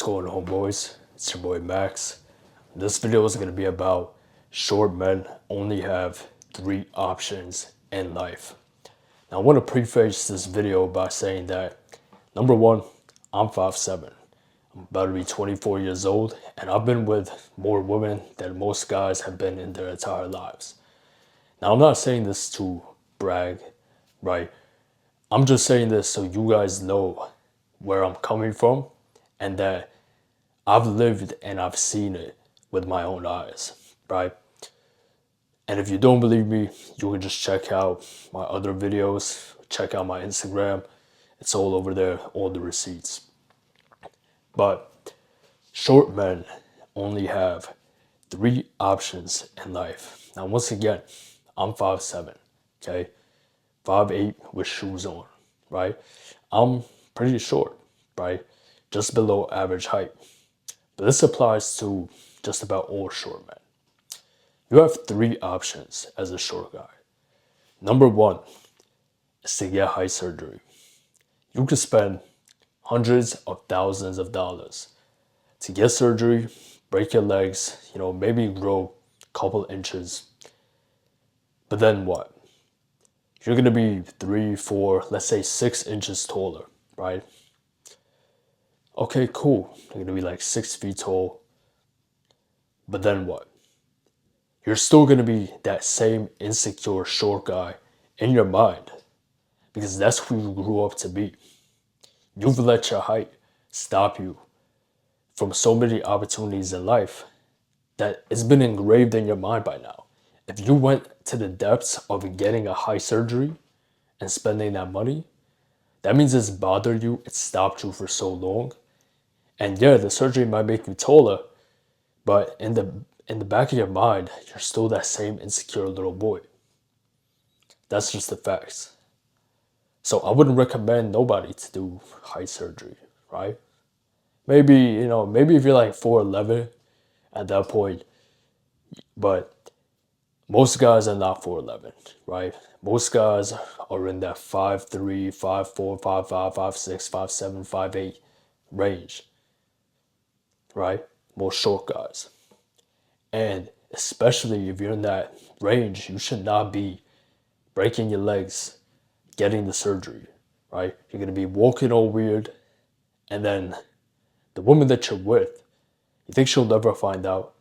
What's going on, boys? It's your boy Max. This video is going to be about short men only have 3 options in life. Now, I want to preface this video by saying that, number one, I'm 5'7". I'm about to be 24 years old, and I've been with more women than most guys have been in their entire lives. Now, I'm not saying this to brag, right? I'm just saying this so you guys know where I'm coming from and that I've lived and I've seen it with my own eyes, right? And if you don't believe me, you can just check out my other videos, check out my Instagram. It's all over there, all the receipts. But short men only have 3 options in life. Now, once again, I'm 5'7", okay? 5'8" with shoes on, right? I'm pretty short, right? Just below average height. But this applies to just about all short men. You have 3 options as a short guy. Number one is to get height surgery. You could spend hundreds of thousands of dollars to get surgery, break your legs, maybe grow a couple inches. But then what? You're gonna be 3, 4, let's say 6 inches taller, right? Okay, cool. You're gonna be like 6 feet tall. But then what? You're still gonna be that same insecure short guy in your mind because that's who you grew up to be. You've let your height stop you from so many opportunities in life that it's been engraved in your mind by now. If you went to the depths of getting a height surgery and spending that money, that means it's bothered you, it stopped you for so long. And yeah, the surgery might make you taller, but in the back of your mind, you're still that same insecure little boy. That's just the facts. So I wouldn't recommend nobody to do height surgery, right? Maybe if you're like 4'11" at that point, but most guys are not 4'11", right? Most guys are in that 5'3", 5'4", 5'5", 5'6", 5'7", 5'8" range, right? Most short guys. And especially if you're in that range, you should not be breaking your legs, getting the surgery, right? You're gonna be walking all weird, and then the woman that you're with, you think she'll never find out?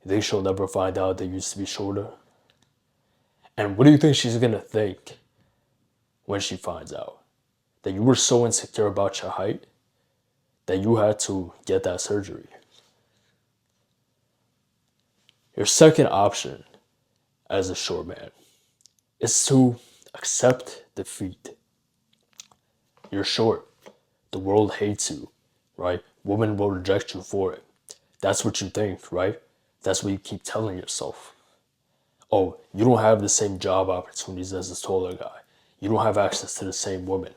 You think she'll never find out that you used to be shorter? And what do you think she's gonna think when she finds out? That you were so insecure about your height that you had to get that surgery. Your second option as a short man is to accept defeat. You're short. The world hates you, right? Women will reject you for it. That's what you think, right? That's what you keep telling yourself. Oh, you don't have the same job opportunities as this taller guy. You don't have access to the same women.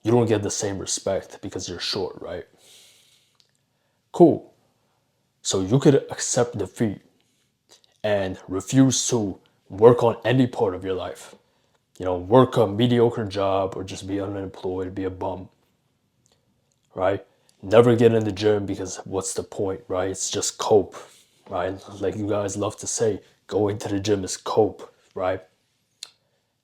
You don't get the same respect because you're short, right? Cool. So you could accept defeat and refuse to work on any part of your life. Work a mediocre job or just be unemployed, be a bum, right? Never get in the gym because what's the point, right? It's just cope, right? Like you guys love to say, going to the gym is cope, right?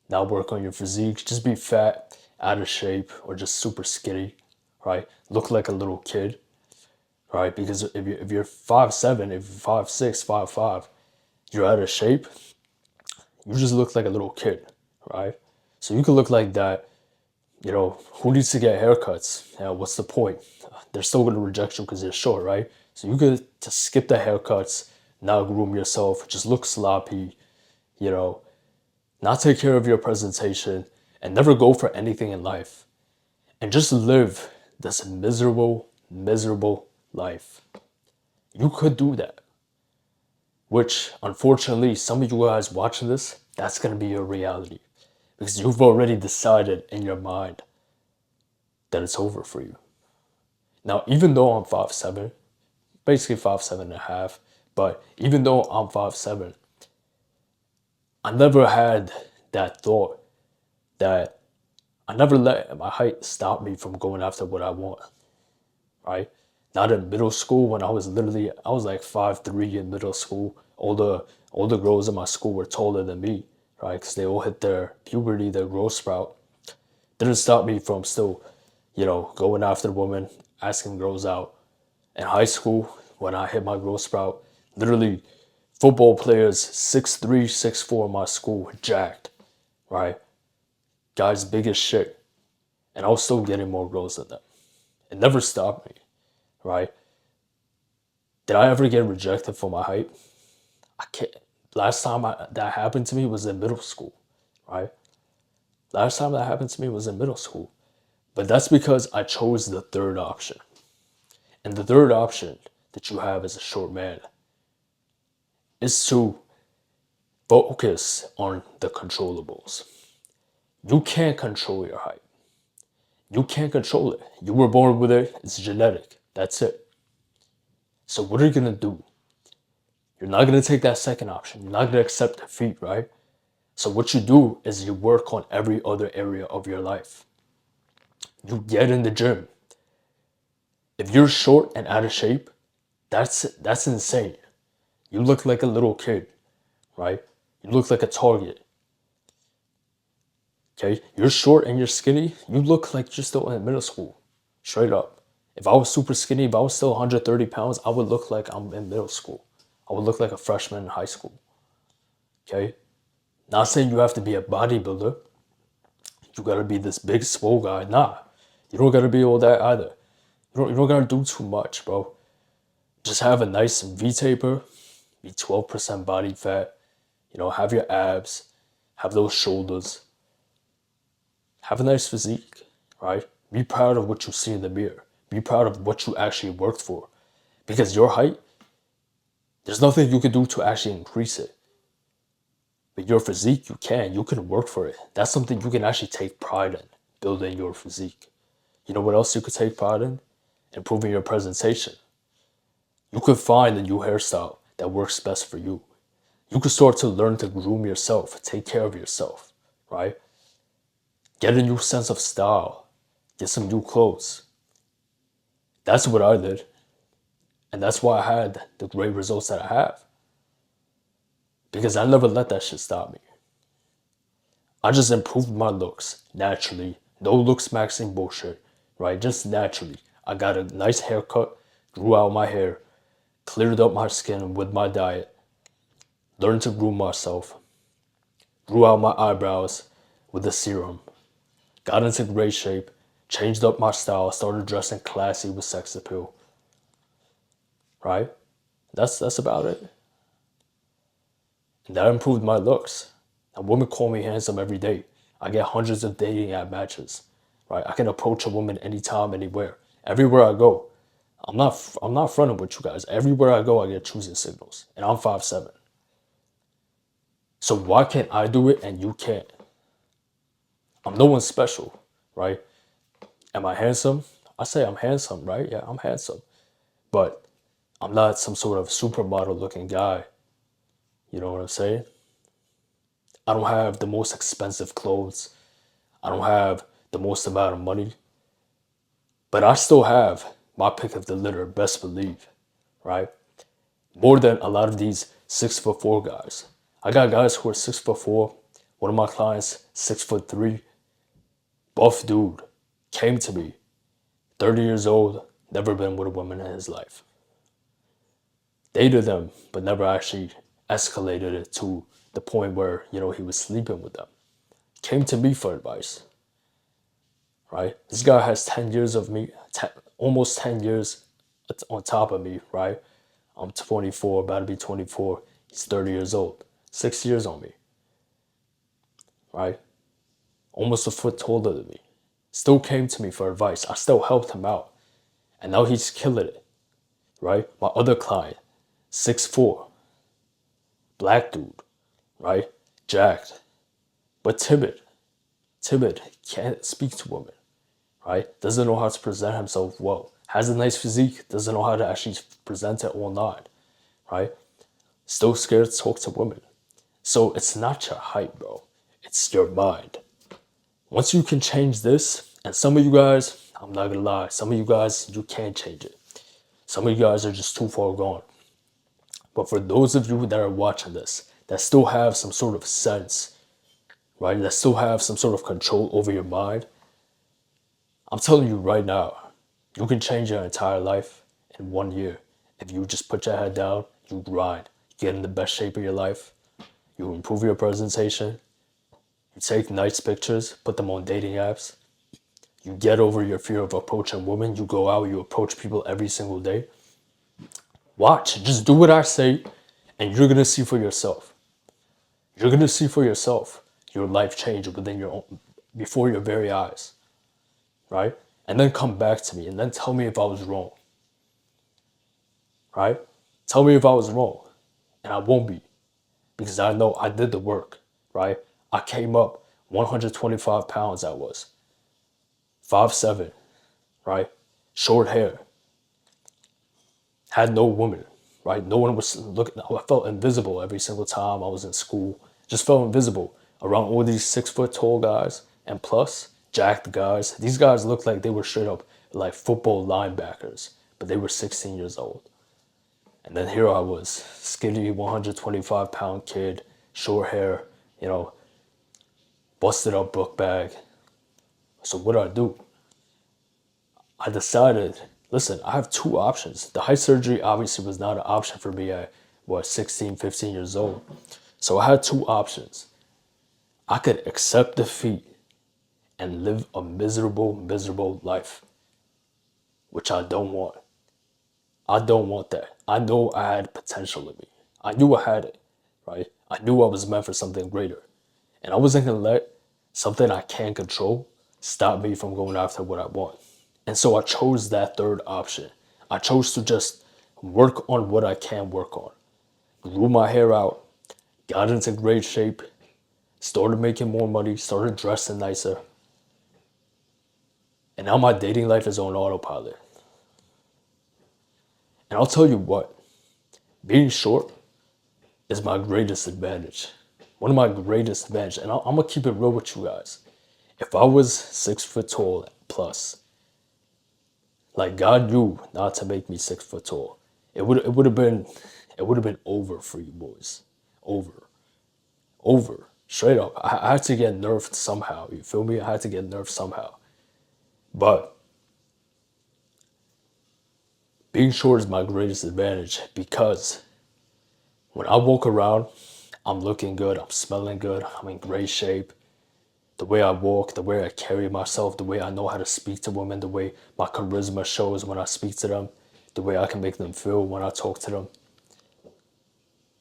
Not work on your physique, just be fat, out of shape, or just super skinny, right? Look like a little kid, right? Because if you're 5'7", if you're 5'6", 5'5", you're out of shape, you just look like a little kid, right? So you could look like that. Who needs to get haircuts? What's the point? They're still going to reject you because you're short, right? So you could just skip the haircuts, not groom yourself, just look sloppy, not take care of your presentation, and never go for anything in life. And just live this miserable, miserable life. You could do that. Which, unfortunately, some of you guys watching this, that's going to be your reality. Because you've already decided in your mind that it's over for you. Now, even though I'm 5'7", basically 5'7.5", but even though I'm 5'7", I never had that thought that I never let my height stop me from going after what I want, right? Not in middle school when I was like 5'3" in middle school. All the girls in my school were taller than me, right? Because they all hit their puberty, their growth sprout. Didn't stop me from still, going after women, asking girls out. In high school, when I hit my growth sprout, literally football players 6'3", 6'4" in my school, jacked, right? Guys big as shit. And I was still getting more girls than them. It never stopped me, right? Did I ever get rejected for my height? I can't. Last time that happened to me was in middle school, right? Last time that happened to me was in middle school. But that's because I chose the third option. And the third option that you have as a short man is to focus on the controllables. You can't control your height. You can't control it. You were born with it. It's genetic. That's it. So what are you going to do? You're not going to take that second option. You're not going to accept defeat, right? So what you do is you work on every other area of your life. You get in the gym. If you're short and out of shape, that's insane. You look like a little kid, right? You look like a target. Okay? You're short and you're skinny, you look like you're still in middle school. Straight up. If I was super skinny, if I was still 130 pounds, I would look like I'm in middle school. I would look like a freshman in high school. Okay? Not saying you have to be a bodybuilder. You gotta be this big swole guy. Nah. You don't gotta be all that either. You don't gotta do too much, bro. Just have a nice V-taper, be 12% body fat, have your abs, have those shoulders, have a nice physique, right? Be proud of what you see in the mirror. Be proud of what you actually worked for. Because your height, there's nothing you can do to actually increase it. But your physique, you can work for it. That's something you can actually take pride in, building your physique. You know what else you could take pride in? Improving your presentation. You could find a new hairstyle that works best for you. You could start to learn to groom yourself, take care of yourself, right? Get a new sense of style. Get some new clothes. That's what I did. And that's why I had the great results that I have. Because I never let that shit stop me. I just improved my looks naturally. No looks maxing bullshit, right? Just naturally. I got a nice haircut, grew out my hair, cleared up my skin with my diet, learned to groom myself, grew out my eyebrows with the serum, got into great shape, changed up my style, started dressing classy with sex appeal, right? That's about it. And that improved my looks. And women call me handsome every day. I get hundreds of dating app matches, right? I can approach a woman anytime, anywhere, everywhere I go. I'm not fronting with you guys. Everywhere I go, I get choosing signals, and I'm 5'7". So why can't I do it and you can't? I'm no one special, right? Am I handsome? I say I'm handsome, right? Yeah, I'm handsome. But I'm not some sort of supermodel looking guy. You know what I'm saying? I don't have the most expensive clothes. I don't have the most amount of money. But I still have my pick of the litter, best believe, right? More than a lot of these 6'4" guys. I got guys who are 6'4". One of my clients, 6'3", buff dude, came to me, 30 years old, never been with a woman in his life. Dated them, but never actually escalated it to the point where, he was sleeping with them. Came to me for advice, right? This guy has 10 years of me, almost 10 years on top of me, right? I'm 24, about to be 24. He's 30 years old. 6 years on me, right? Almost a foot taller than me. Still came to me for advice. I still helped him out. And now he's killing it, right? My other client, 6'4", black dude, right? Jacked, but timid. Timid, can't speak to women, right? Doesn't know how to present himself well. Has a nice physique, doesn't know how to actually present it online, right? Still scared to talk to women. So it's not your height, bro. It's your mind. Once you can change this, and some of you guys, I'm not gonna lie, some of you guys, you can't change it. Some of you guys are just too far gone. But for those of you that are watching this, that still have some sort of sense, right? That still have some sort of control over your mind, I'm telling you right now, you can change your entire life in 1 year. If you just put your head down, you grind, you get in the best shape of your life, you improve your presentation, you take nice pictures, put them on dating apps, you get over your fear of approaching women, you go out, you approach people every single day. Watch, just do what I say, and you're gonna see for yourself. You're gonna see for yourself your life change within your own, before your very eyes, right? And then come back to me and then tell me if I was wrong, right? Tell me if I was wrong, and I won't be, because I know I did the work, right? I came up 125 pounds. I was 5'7", right? Short hair, had no woman, right? No one was looking. I felt invisible every single time I was in school. Just felt invisible around all these 6 foot tall guys and plus jacked guys. These guys looked like they were straight up like football linebackers, but they were 16 years old. And then here I was, skinny 125-pound kid, short hair, busted up book bag. So what do I do? I decided, listen, I have two options. The height surgery obviously was not an option for me at, 16, 15 years old. So I had two options. I could accept defeat and live a miserable, miserable life, which I don't want. I don't want that. I know I had potential in me. I knew I had it, right? I knew I was meant for something greater. And I wasn't going to let something I can't control stop me from going after what I want. And so I chose that third option. I chose to just work on what I can work on. Grew my hair out, got into great shape, started making more money, started dressing nicer. And now my dating life is on autopilot. And I'll tell you what, being short is my greatest advantage. One of my greatest advantages. And I'm going to keep it real with you guys. If I was 6 foot tall plus, like God knew not to make me 6 foot tall, it would have been over for you boys. Over. Straight up. I had to get nerfed somehow. You feel me? I had to get nerfed somehow. But being short is my greatest advantage because when I walk around, I'm looking good, I'm smelling good, I'm in great shape. The way I walk, the way I carry myself, the way I know how to speak to women, the way my charisma shows when I speak to them, the way I can make them feel when I talk to them.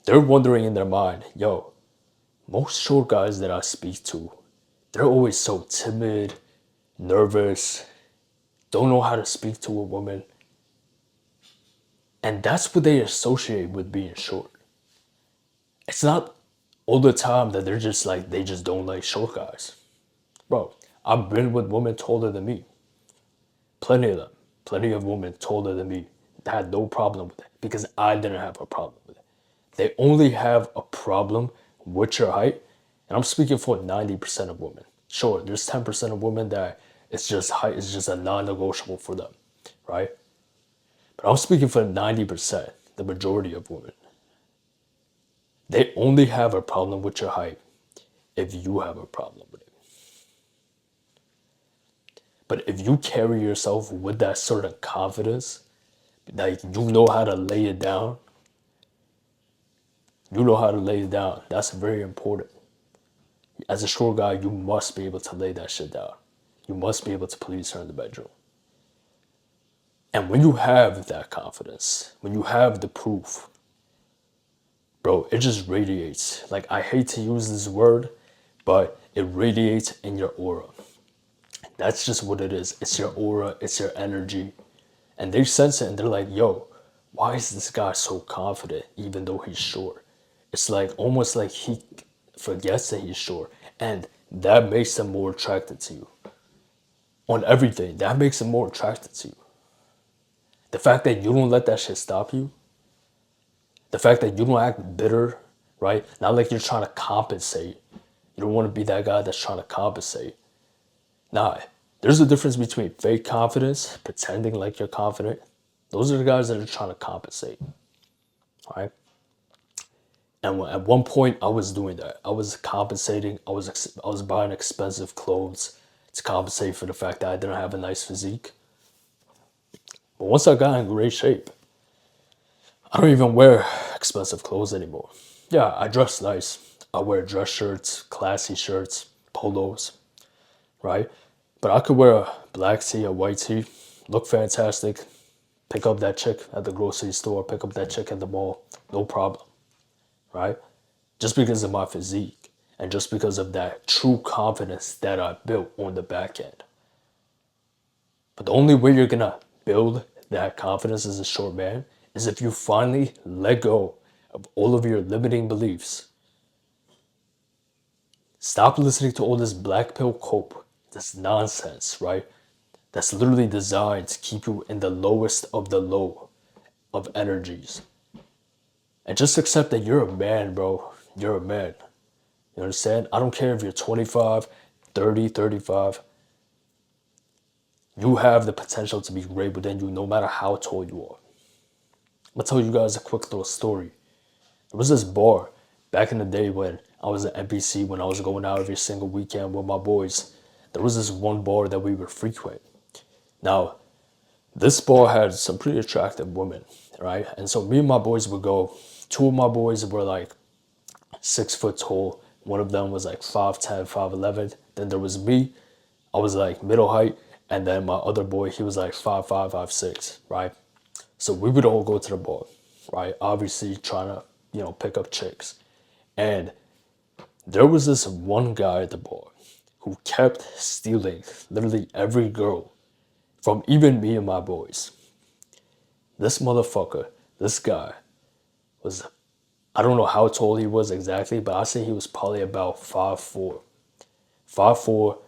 They're wondering in their mind, yo, most short guys that I speak to, they're always so timid, nervous, don't know how to speak to a woman. And that's what they associate with being short. It's not all the time that they're just like, they just don't like short guys. Bro, I've been with women taller than me. Plenty of them. Plenty of women taller than me had no problem with it because I didn't have a problem with it. They only have a problem with your height. And I'm speaking for 90% of women. Sure, there's 10% of women that it's just height is just a non-negotiable for them, right? But I'm speaking for 90%, the majority of women. They only have a problem with your height if you have a problem with it. But if you carry yourself with that sort of confidence, like you know how to lay it down, That's very important. As a short guy, you must be able to lay that shit down. You must be able to please her in the bedroom. And when you have that confidence, when you have the proof, bro, it just radiates. Like, I hate to use this word, but it radiates in your aura. That's just what it is. It's your aura, it's your energy. And they sense it and they're like, yo, why is this guy so confident even though he's short? It's like almost like he forgets that he's short. And that makes him more attracted to you. On everything, that makes him more attracted to you. The fact that you don't let that shit stop you, the fact that you don't act bitter, right? Not like you're trying to compensate. You don't want to be that guy that's trying to compensate. Nah, there's a difference between fake confidence, pretending like you're confident, Those are the guys that are trying to compensate, right? And at one point, I was doing that. I was compensating. I was buying expensive clothes to compensate for the fact that I didn't have a nice physique. But once I got in great shape, I don't even wear expensive clothes anymore. Yeah, I dress nice. I wear dress shirts, classy shirts, polos, right? But I could wear a black tee, a white tee, look fantastic, pick up that chick at the grocery store, pick up that chick at the mall, no problem, right? Just because of my physique and just because of that true confidence that I built on the back end. But the only way you're gonna build that confidence as a short man is if you finally let go of all of your limiting beliefs. Stop listening to all this black pill cope, this nonsense, right? That's literally designed to keep you in the lowest of the low of energies. And just accept that you're a man, bro. You're a man. You understand? I don't care if you're 25, 30, 35. You have the potential to be great within you no matter how tall you are. I'll tell you guys a quick little story. There was this bar back in the day when I was at NBC, when I was going out every single weekend with my boys. There was this one bar that we would frequent. Now, this bar had some pretty attractive women, right? And so me and my boys would go. Two of my boys were like 6 foot tall. One of them was like 5'10", 5'11". Then there was me. I was like middle height. And then my other boy, he was like 5'5", 5'6", right? So we would all go to the bar, right? Obviously trying to, pick up chicks. And there was this one guy at the bar who kept stealing literally every girl from even me and my boys. This motherfucker, this guy, was, I don't know how tall he was exactly, but I say he was probably about 5'4". 5'4",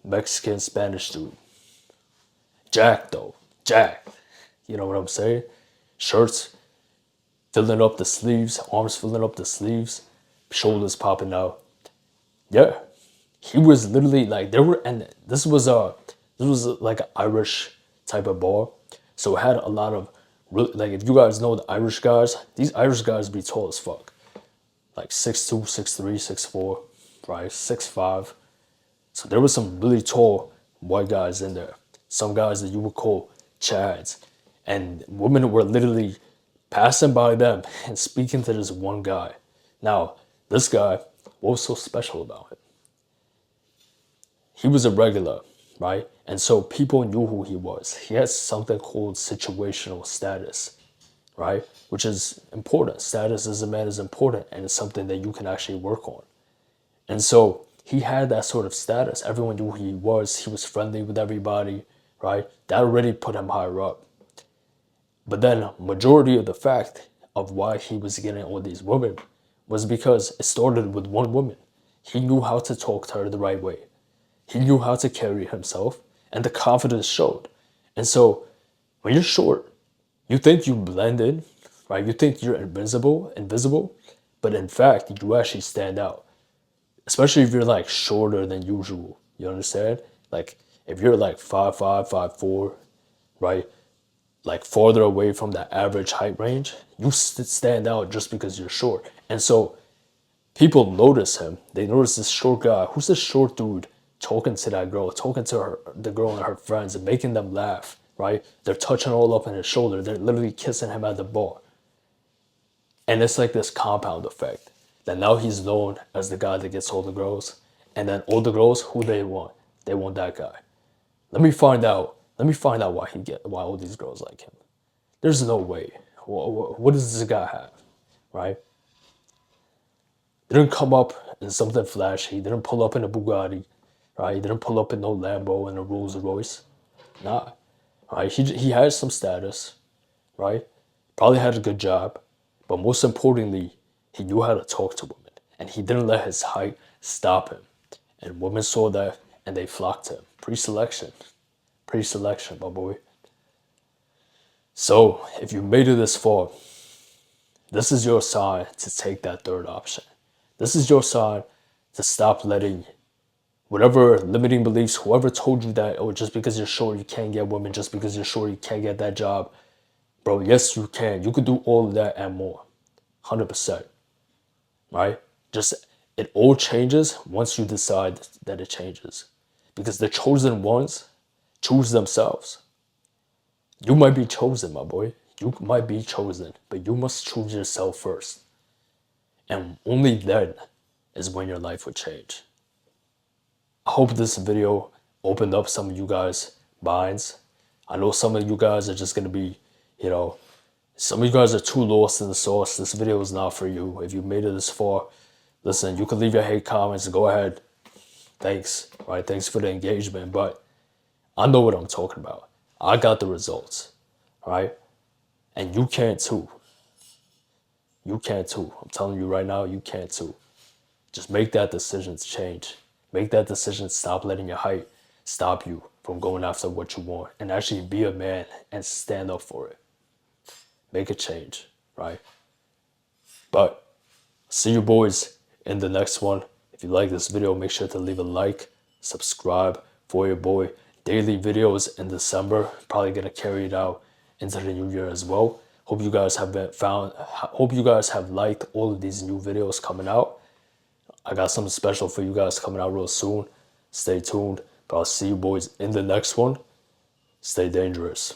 Mexican Spanish dude. Jack though, Jack. You know what I'm saying? Shirts filling up the sleeves, arms filling up the sleeves, shoulders popping out. Yeah, he was literally like and this was like an Irish type of bar, so it had a lot of like if you guys know the Irish guys, these Irish guys be tall as fuck, like 6'2", 6'3", 6'4", right, 6'5". So there was some really tall white guys in there, some guys that you would call chads, and women were literally passing by them and speaking to this one guy. Now, this guy, what was so special about him? He was a regular, right? And so people knew who he was. He had something called situational status, right? Which is important. Status as a man is important, and it's something that you can actually work on. And so he had that sort of status. Everyone knew who he was. He was friendly with everybody, right? That already put him higher up. But then majority of the fact of why he was getting all these women was because it started with one woman. He knew how to talk to her the right way. He knew how to carry himself, and the confidence showed. And so when you're short, you think you blend in, right? You think you're invisible, but in fact, you actually stand out. Especially if you're like shorter than usual. You understand? Like if you're like 5'5", 5'4", right? Like farther away from the average height range, you stand out just because you're short. And so people notice him. They notice this short guy. Who's this short dude talking to that girl, talking to her, the girl and her friends, and making them laugh, right? They're touching all up in his shoulder. They're literally kissing him at the bar. And it's like this compound effect that now he's known as the guy that gets all the girls. And then all the girls, who they want? They want that guy. Let me find out. Let me find out why all these girls like him. There's no way. What does this guy have, right? Didn't come up in something flashy. Didn't pull up in a Bugatti, right? Didn't pull up in no Lambo and a Rolls Royce. Nah, right? He had some status, right? Probably had a good job, but most importantly, he knew how to talk to women, and he didn't let his height stop him. And women saw that, and they flocked to him. Pre-selection, my boy. So if you made it this far, this is your sign to take that third option. This is your sign to stop letting whatever limiting beliefs, whoever told you that, oh, just because you're short, you can't get women, just because you're short, you can't get that job. Bro, yes, you can. You could do all of that and more. 100%. Right? Just it all changes once you decide that it changes. Because the chosen ones choose themselves. You might be chosen, my boy. You might be chosen, but you must choose yourself first. And only then is when your life will change. I hope this video opened up some of you guys' minds. I know some of you guys are just gonna be, you know, some of you guys are too lost in the sauce. This video is not for you. If you made it this far, listen, you can leave your hate comments. Go ahead. Thanks, right? Thanks for the engagement. But I know what I'm talking about. I got the results, right? And you can too. You can too. I'm telling you right now, you can too. Just make that decision to change. Make that decision to stop letting your height stop you from going after what you want and actually be a man and stand up for it. Make a change, right? But see you boys in the next one. If you like this video, make sure to leave a like, subscribe for your boy. Daily videos in December, probably gonna carry it out into the new year as well. Hope you guys hope you guys have liked all of these new videos coming out. I got something special for you guys coming out real soon. Stay tuned. But I'll see you boys in the next one. Stay dangerous.